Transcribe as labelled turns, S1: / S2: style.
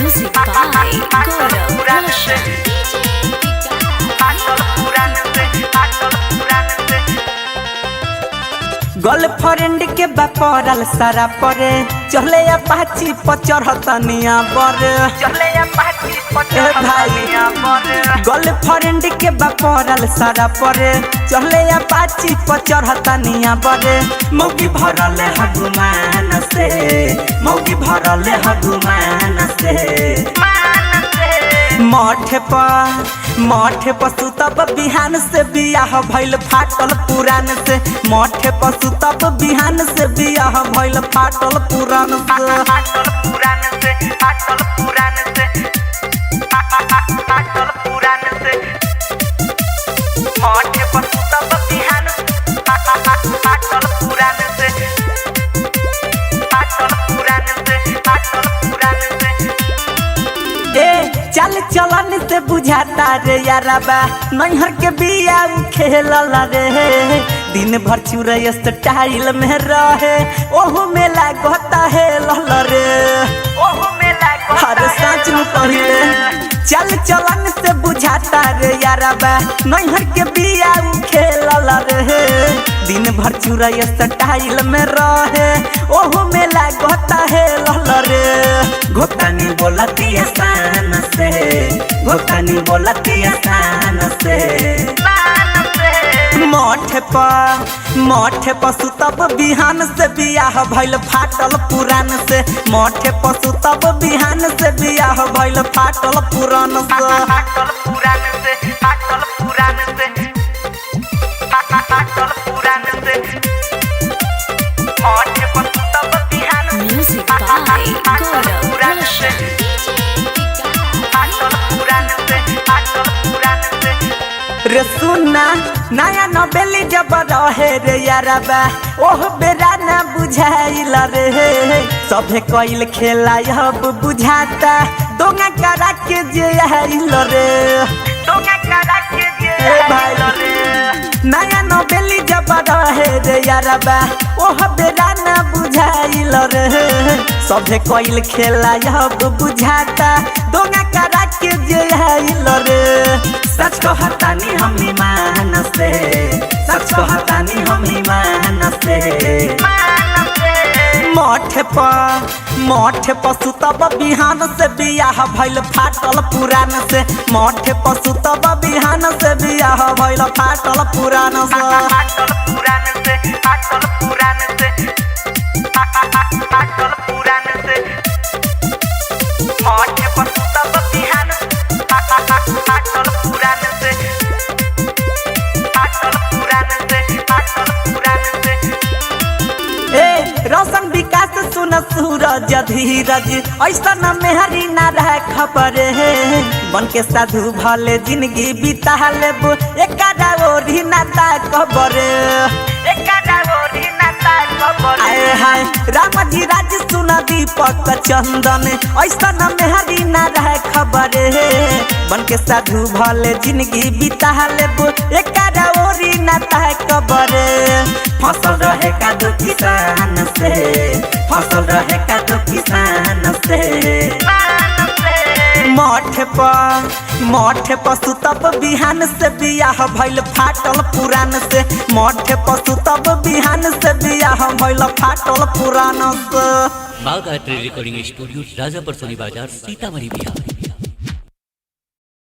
S1: Music by Gaurav Roshan.
S2: Girlfriend के बापरल सारा परे चले अपाची पचरतनिया बर गर्लफ्रेंड के बापरल सारा परे चले अपाची पचरतनिया बर मौगी भरल हगुमान से मौगी भरल हगुमान से मठे पशु तब बिहान से बियाह भइल फाटल पुरान से मठे पशु तब बिहान से बियाह भइल फाटल पुरान चल चलन से बुझाता रे यारबा नैहर के बिया खेलल रे दिन भर चुरैया स्टाइल में रहे ओहू में लागता है लल रे हर साँच में पहिले चल चलन से बुझाता रे यारबा नैहर के बिया खेलल रे दिन भर चुरैया स्टाइल में रहे ओहू में लागता है लल रे घोटानी बोलती आसान से घोटानी बोलती आसान से मठे पशु तब बिहान से बियाह भइल फाटल पुरान से मठे पशु तब बिहान से बियाह भइल फाटल पुरान
S1: Music by Gaurav Roshan.
S2: रे सुना नया नोबेली जब रहे रे यारबा ओह बेरा न बुझाइल रे सभे कइल खेला अब बुझाता दोंगा करा के जे आइल रे नया नोबेली जब रहे रे यारबा ओह बेरा न बुझाइल रे सभे कइल खेला अब बुझाता दोंगा करा के जे आइल रे सच कहतानी हम ईमान से सच कहतानी हम ईमान से मठे पशु तब बिहान से बियाह भइल फाटल पुरान से मठे पशु तब बिहान से बियाह भइल फाटल पुरान रोशन विकास सुन सूरज धीरज ऐसा न मेहरी न रह खबर है बन के साधु भले जिंदगी बिता लेबो एकादा ओरी नाता खबर आए हाय राम जी राज सुन दीपक चंदन ऐसा न मेहरी न रह खबर है बन के साधु भले जिंदगी बिता लेबो एकादा ओरी नाता खबर फसल रहे का दो किसान से फसल रहे का दो किसान से मठे पशु तब बिहान से बियाह भइल फाटल पुरान से मठे पशु तब बिहान से बियाह भइल फाटल पुरान से
S3: बागायत्री रिकॉर्डिंग स्टूडियो राजापुर सोनी बाजार सीतामढ़ी बिहार।